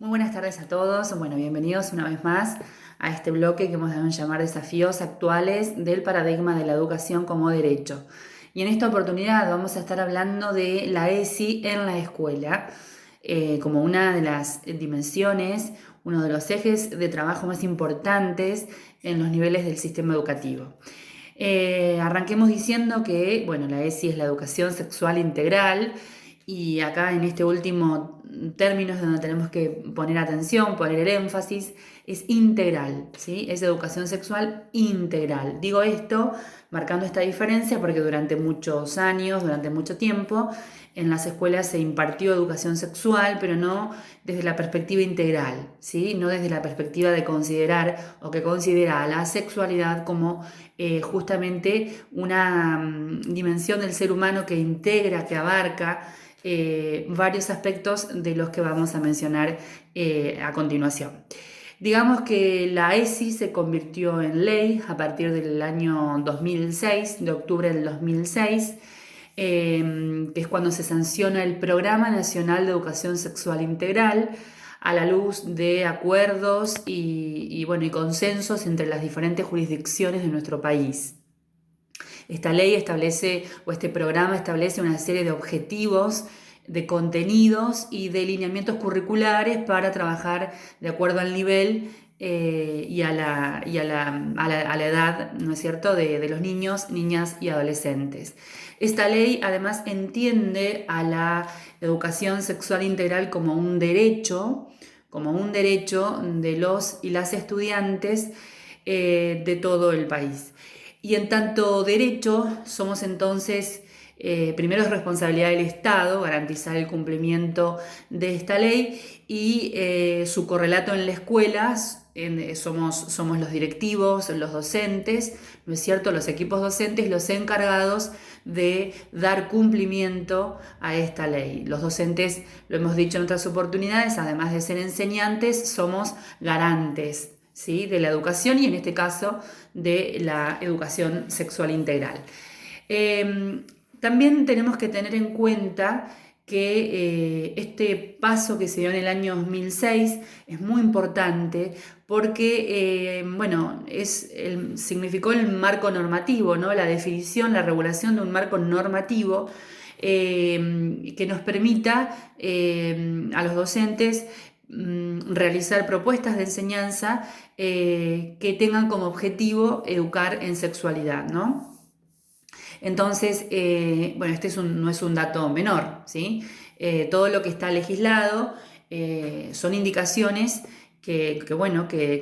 Muy buenas tardes a todos. Bueno, bienvenidos una vez más a este bloque que hemos dado en llamar Desafíos actuales del paradigma de la educación como derecho. Y en esta oportunidad vamos a estar hablando de la ESI en la escuela como una de las dimensiones, uno de los ejes de trabajo más importantes en los niveles del sistema educativo. Arranquemos diciendo que, bueno, la ESI es la educación sexual integral y acá en este último término es donde tenemos que poner atención, poner el énfasis, es integral, ¿sí? Es educación sexual integral. Digo esto marcando esta diferencia porque durante muchos años, durante mucho tiempo, en las escuelas se impartió educación sexual, pero no desde la perspectiva integral, ¿sí? No desde la perspectiva de considerar o que considera a la sexualidad como justamente una dimensión del ser humano que integra, que abarca varios aspectos de los que vamos a mencionar a continuación. Digamos que la ESI se convirtió en ley a partir del año 2006, de octubre del 2006, que es cuando se sanciona el Programa Nacional de Educación Sexual Integral a la luz de acuerdos y consensos entre las diferentes jurisdicciones de nuestro país. Esta ley establece, o este programa establece una serie de objetivos, de contenidos y de lineamientos curriculares para trabajar de acuerdo al nivel y a la edad, ¿no es cierto?, de los niños, niñas y adolescentes. Esta ley además entiende a la educación sexual integral como un derecho de los y las estudiantes de todo el país. Y en tanto derecho, somos entonces, primero es responsabilidad del Estado garantizar el cumplimiento de esta ley y su correlato en la escuela, somos los directivos, los docentes, ¿no es cierto?, los equipos docentes, los encargados de dar cumplimiento a esta ley. Los docentes, lo hemos dicho en otras oportunidades, además de ser enseñantes, somos garantes, ¿sí?, de la educación y en este caso de la educación sexual integral. También tenemos que tener en cuenta que este paso que se dio en el año 2006 es muy importante porque significó el marco normativo, ¿no?, la definición, la regulación de un marco normativo que nos permita a los docentes realizar propuestas de enseñanza que tengan como objetivo educar en sexualidad, ¿no? Entonces, este no es un dato menor, ¿sí? Todo lo que está legislado son indicaciones que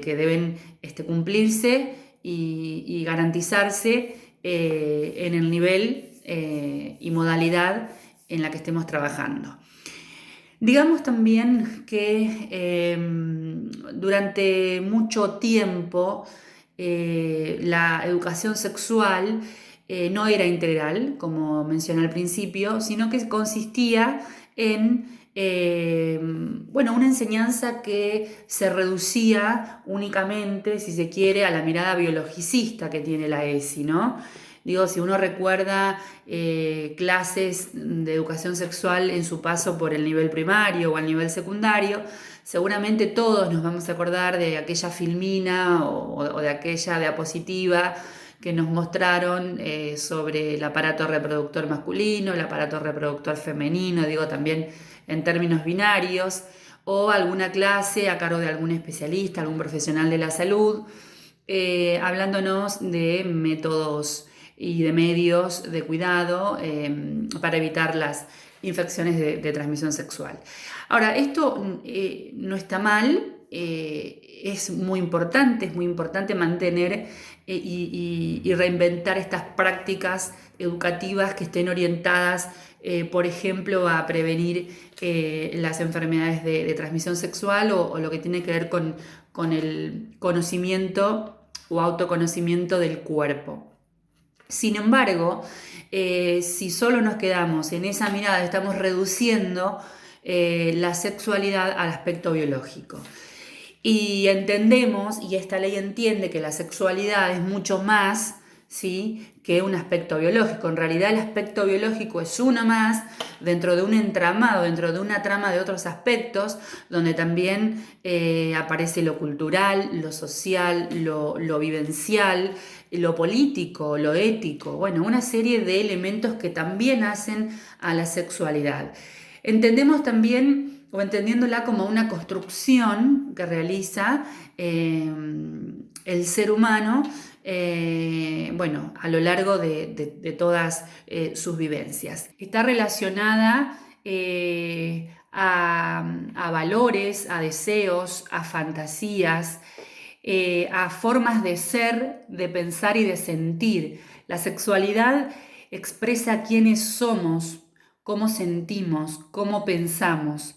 deben cumplirse y garantizarse en el nivel y modalidad en la que estemos trabajando. Digamos también que durante mucho tiempo la educación sexual no era integral, como mencioné al principio, sino que consistía en una enseñanza que se reducía únicamente, si se quiere, a la mirada biologicista que tiene la ESI, ¿no? Digo, si uno recuerda clases de educación sexual en su paso por el nivel primario o al nivel secundario, seguramente todos nos vamos a acordar de aquella filmina o de aquella diapositiva que nos mostraron sobre el aparato reproductor masculino, el aparato reproductor femenino, digo también en términos binarios, o alguna clase a cargo de algún especialista, algún profesional de la salud, hablándonos de métodos y de medios de cuidado para evitar las infecciones de transmisión sexual. Ahora, esto no está mal, es muy importante mantener y reinventar estas prácticas educativas que estén orientadas, por ejemplo, a prevenir las enfermedades de transmisión sexual o lo que tiene que ver con el conocimiento o autoconocimiento del cuerpo. Sin embargo, si solo nos quedamos en esa mirada, estamos reduciendo la sexualidad al aspecto biológico. Y entendemos, y esta ley entiende, que la sexualidad es mucho más ¿sí?, que un aspecto biológico. En realidad el aspecto biológico es uno más dentro de un entramado, dentro de una trama de otros aspectos, donde también aparece lo cultural, lo social, lo vivencial, lo político, lo ético, bueno, una serie de elementos que también hacen a la sexualidad. Entendemos también, o entendiéndola como una construcción que realiza el ser humano, bueno, a lo largo de todas sus vivencias. Está relacionada a valores, a deseos, a fantasías, a formas de ser, de pensar y de sentir. La sexualidad expresa quiénes somos, cómo sentimos, cómo pensamos.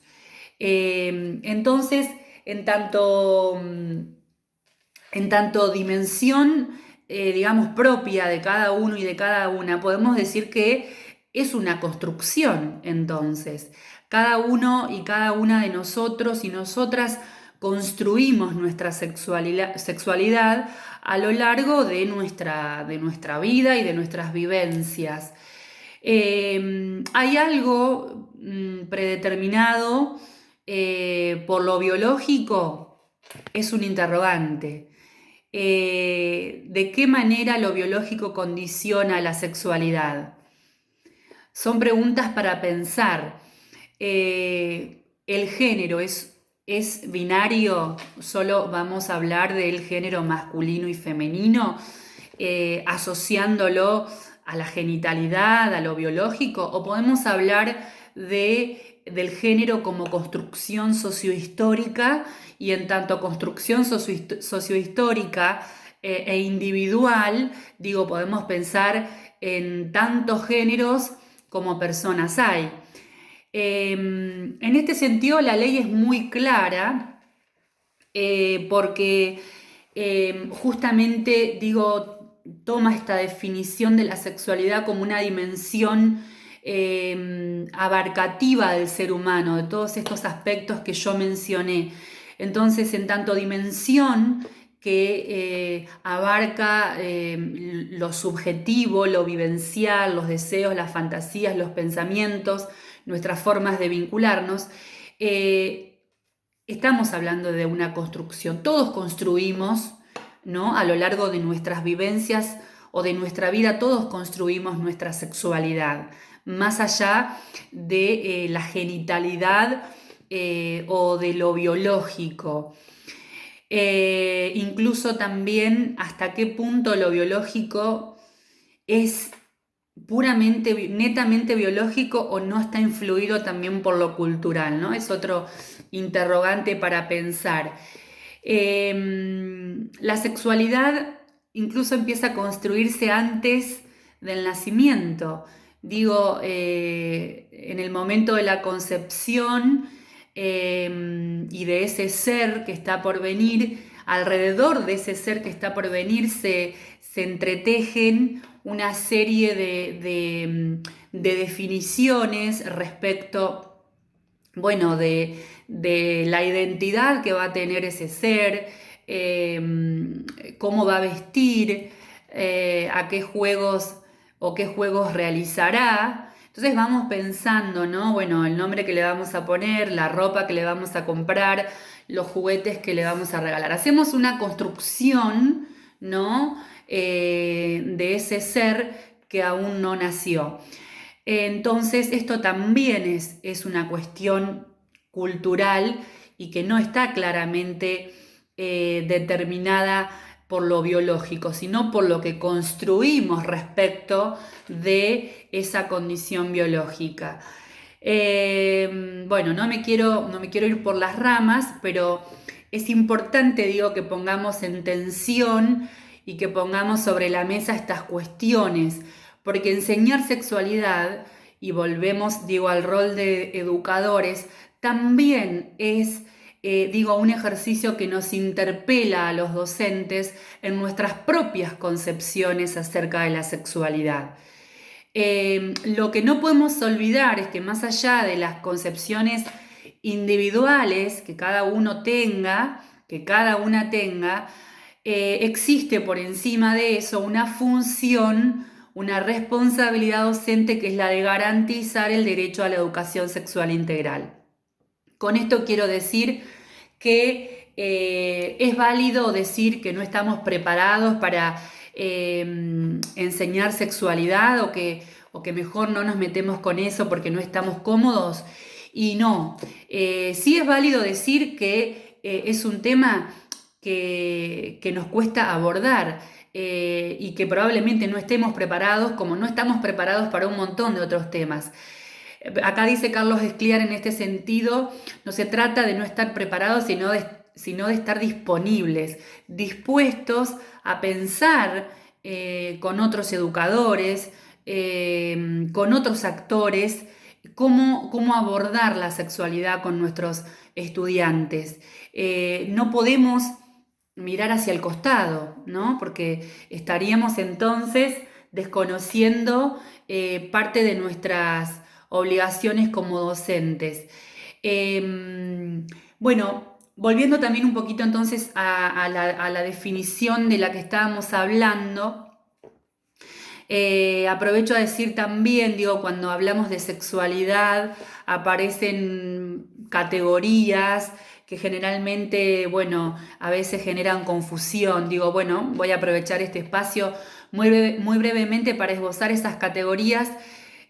Entonces, en tanto, en tanto dimensión, digamos, propia de cada uno y de cada una, podemos decir que es una construcción, entonces. Cada uno y cada una de nosotros y nosotras construimos nuestra sexualidad a lo largo de nuestra vida y de nuestras vivencias. Hay algo predeterminado por lo biológico, es un interrogante. ¿De qué manera lo biológico condiciona la sexualidad? Son preguntas para pensar. ¿El género es binario? ¿Solo vamos a hablar del género masculino y femenino, asociándolo a la genitalidad, a lo biológico? ¿O podemos hablar del género como construcción sociohistórica, y en tanto construcción sociohistórica e individual, digo, podemos pensar en tantos géneros como personas hay? En este sentido, la ley es muy clara, porque justamente, digo, toma esta definición de la sexualidad como una dimensión abarcativa del ser humano, de todos estos aspectos que yo mencioné. Entonces, en tanto dimensión que abarca lo subjetivo, lo vivencial, los deseos, las fantasías, los pensamientos, nuestras formas de vincularnos, estamos hablando de una construcción. Todos construimos, ¿no?, a lo largo de nuestras vivencias o de nuestra vida, todos construimos nuestra sexualidad, más allá de la genitalidad o de lo biológico. Incluso también hasta qué punto lo biológico es puramente, netamente biológico, o no está influido también por lo cultural, ¿no? Es otro interrogante para pensar. La sexualidad incluso empieza a construirse antes del nacimiento. Digo, en el momento de la concepción y de ese ser que está por venir, alrededor de ese ser que está por venir se entretejen una serie de definiciones respecto, bueno, de la identidad que va a tener ese ser, cómo va a vestir, a qué juegos o qué juegos realizará. Entonces vamos pensando, ¿no? Bueno, el nombre que le vamos a poner, la ropa que le vamos a comprar, los juguetes que le vamos a regalar. Hacemos una construcción, ¿no?, de ese ser que aún no nació. Entonces, esto también es una cuestión cultural y que no está claramente determinada por lo biológico, sino por lo que construimos respecto de esa condición biológica. Bueno, no me quiero ir por las ramas, pero es importante, digo, que pongamos en tensión y que pongamos sobre la mesa estas cuestiones, porque enseñar sexualidad, y volvemos, digo, al rol de educadores, también es, digo, un ejercicio que nos interpela a los docentes en nuestras propias concepciones acerca de la sexualidad. Lo que no podemos olvidar es que más allá de las concepciones individuales que cada uno tenga, que cada una tenga, existe por encima de eso una función, una responsabilidad docente que es la de garantizar el derecho a la educación sexual integral. Con esto quiero decir que es válido decir que no estamos preparados para enseñar sexualidad o que mejor no nos metemos con eso porque no estamos cómodos. Y no, sí es válido decir que es un tema que nos cuesta abordar y que probablemente no estemos preparados como no estamos preparados para un montón de otros temas. Acá dice Carlos Escliar en este sentido, no se trata de no estar preparados, sino de estar disponibles, dispuestos a pensar con otros educadores, con otros actores, cómo abordar la sexualidad con nuestros estudiantes. No podemos mirar hacia el costado, ¿no? Porque estaríamos entonces desconociendo parte de nuestras obligaciones como docentes. Bueno, volviendo también un poquito entonces a la definición de la que estábamos hablando, aprovecho a decir también, digo, cuando hablamos de sexualidad aparecen categorías que generalmente, bueno, a veces generan confusión. Digo, bueno, voy a aprovechar este espacio muy brevemente para esbozar esas categorías,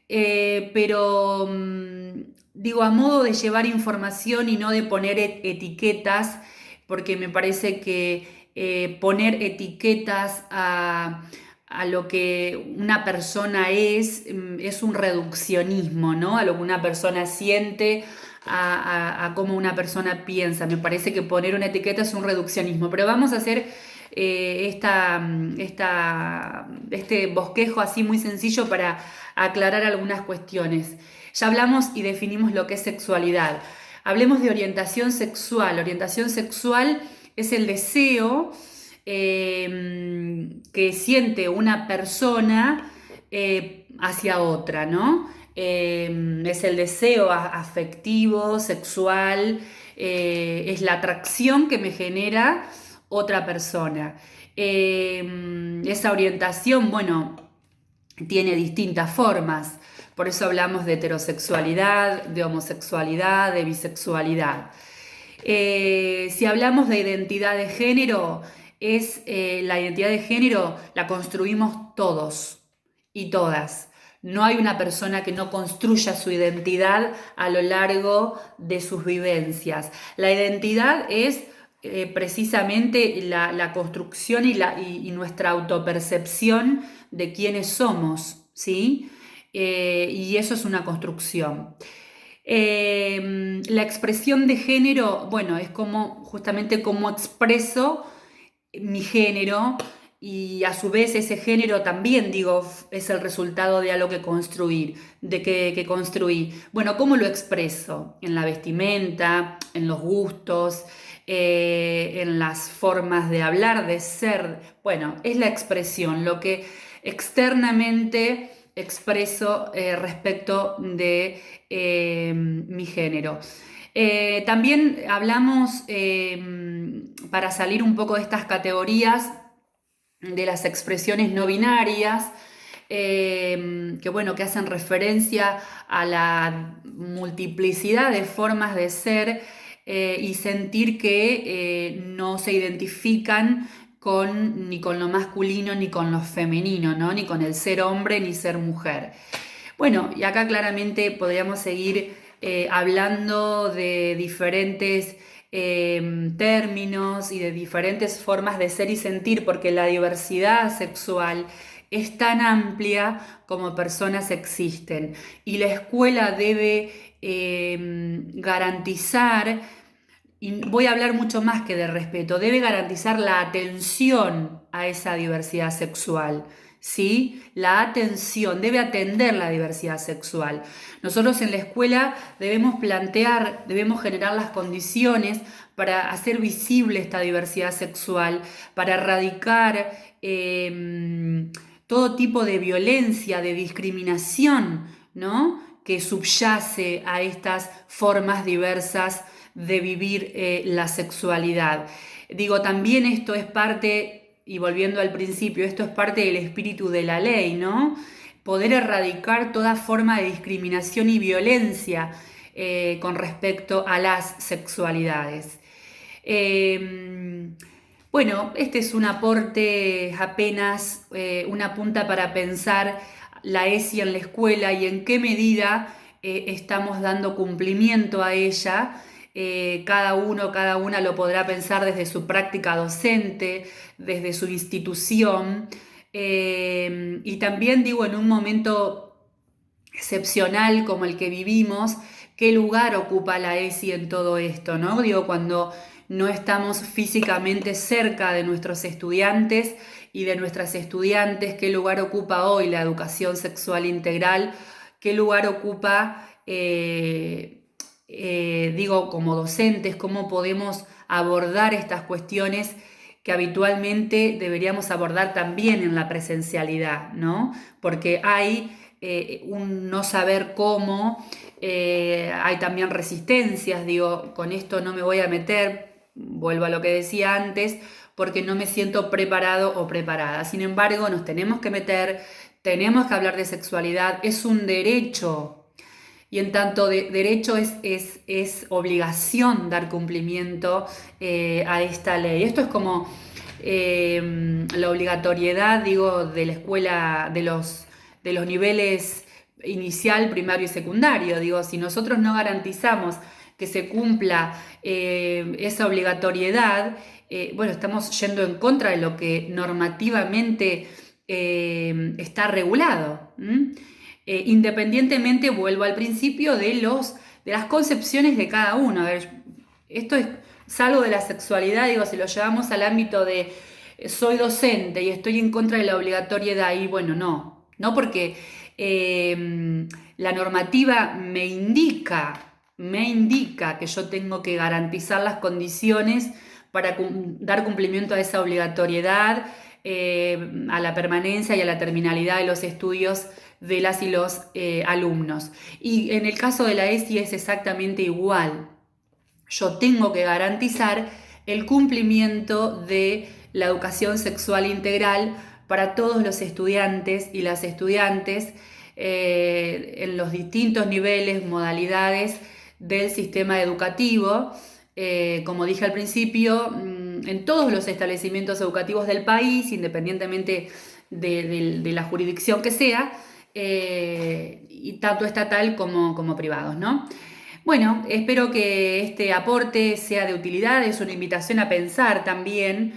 pero digo, a modo de llevar información y no de poner etiquetas, porque me parece que poner etiquetas a lo que una persona es un reduccionismo, ¿no? A lo que una persona siente, a cómo una persona piensa. Me parece que poner una etiqueta es un reduccionismo, pero vamos a hacer este bosquejo así muy sencillo para aclarar algunas cuestiones. Ya hablamos y definimos lo que es sexualidad. Hablemos de orientación sexual. Orientación sexual es el deseo que siente una persona hacia otra, ¿no? Es el deseo afectivo, sexual, es la atracción que me genera otra persona. Esa orientación, bueno, tiene distintas formas. Por eso hablamos de heterosexualidad, de homosexualidad, de bisexualidad. Si hablamos de identidad de género, la identidad de género la construimos todos y todas. No hay una persona que no construya su identidad a lo largo de sus vivencias. La identidad es precisamente la construcción y nuestra autopercepción de quiénes somos, ¿sí? Y eso es una construcción. La expresión de género, bueno, es justamente cómo expreso mi género y a su vez ese género también, digo, es el resultado de algo que construí. Bueno, ¿cómo lo expreso? En la vestimenta, en los gustos, en las formas de hablar, de ser. Bueno, es la expresión, lo que externamente expreso respecto de mi género. También hablamos, para salir un poco de estas categorías, de las expresiones no binarias, que bueno, que hacen referencia a la multiplicidad de formas de ser y sentir que no se identifican ni con lo masculino ni con lo femenino, ¿no? Ni con el ser hombre ni ser mujer. Bueno, y acá claramente podríamos seguir hablando de diferentes términos y de diferentes formas de ser y sentir, porque la diversidad sexual es tan amplia como personas existen. Y la escuela debe garantizar, y voy a hablar mucho más que de respeto, debe garantizar la atención a esa diversidad sexual. ¿Sí? La atención, debe atender la diversidad sexual. Nosotros en la escuela debemos generar las condiciones para hacer visible esta diversidad sexual, para erradicar todo tipo de violencia, de discriminación, ¿no? Que subyace a estas formas diversas de vivir la sexualidad. Digo, también esto es parte, y volviendo al principio, esto es parte del espíritu de la ley, ¿no? Poder erradicar toda forma de discriminación y violencia con respecto a las sexualidades. Bueno, este es un aporte apenas, una punta para pensar la ESI en la escuela y en qué medida estamos dando cumplimiento a ella. Cada uno, cada una lo podrá pensar desde su práctica docente, desde su institución. Y también digo, en un momento excepcional como el que vivimos, qué lugar ocupa la ESI en todo esto, ¿no? Digo, cuando no estamos físicamente cerca de nuestros estudiantes y de nuestras estudiantes, qué lugar ocupa hoy la educación sexual integral, qué lugar ocupa, digo, como docentes, cómo podemos abordar estas cuestiones que habitualmente deberíamos abordar también en la presencialidad, ¿no? Porque hay un no saber cómo, hay también resistencias, digo, con esto no me voy a meter, vuelvo a lo que decía antes, porque no me siento preparado o preparada. Sin embargo, nos tenemos que meter, tenemos que hablar de sexualidad, es un derecho. Y en tanto derecho es obligación dar cumplimiento a esta ley. Esto es como la obligatoriedad, digo, de la escuela, de los niveles inicial, primario y secundario. Digo, si nosotros no garantizamos que se cumpla esa obligatoriedad, bueno, estamos yendo en contra de lo que normativamente está regulado. Independientemente, vuelvo al principio, de las concepciones de cada uno. A ver, esto es salvo de la sexualidad, digo, si lo llevamos al ámbito de soy docente y estoy en contra de la obligatoriedad, y bueno, no porque la normativa me indica que yo tengo que garantizar las condiciones para dar cumplimiento a esa obligatoriedad, a la permanencia y a la terminalidad de los estudios de las y los alumnos. Y en el caso de la ESI es exactamente igual. Yo tengo que garantizar el cumplimiento de la educación sexual integral para todos los estudiantes y las estudiantes en los distintos niveles, modalidades del sistema educativo. Como dije al principio, en todos los establecimientos educativos del país, independientemente de la jurisdicción que sea, y tanto estatal como privados, ¿no? Bueno, espero que este aporte sea de utilidad, es una invitación a pensar también,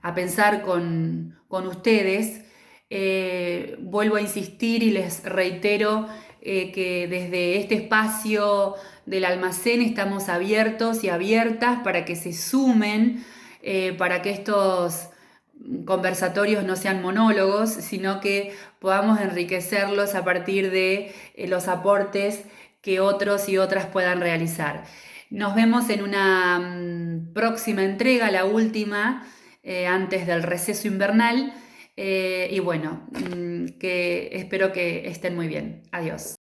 a pensar con ustedes. Vuelvo a insistir y les reitero que desde este espacio del almacén estamos abiertos y abiertas para que se sumen, para que estos conversatorios no sean monólogos, sino que podamos enriquecerlos a partir de los aportes que otros y otras puedan realizar. Nos vemos en una próxima entrega, la última, antes del receso invernal. Y bueno, que espero que estén muy bien. Adiós.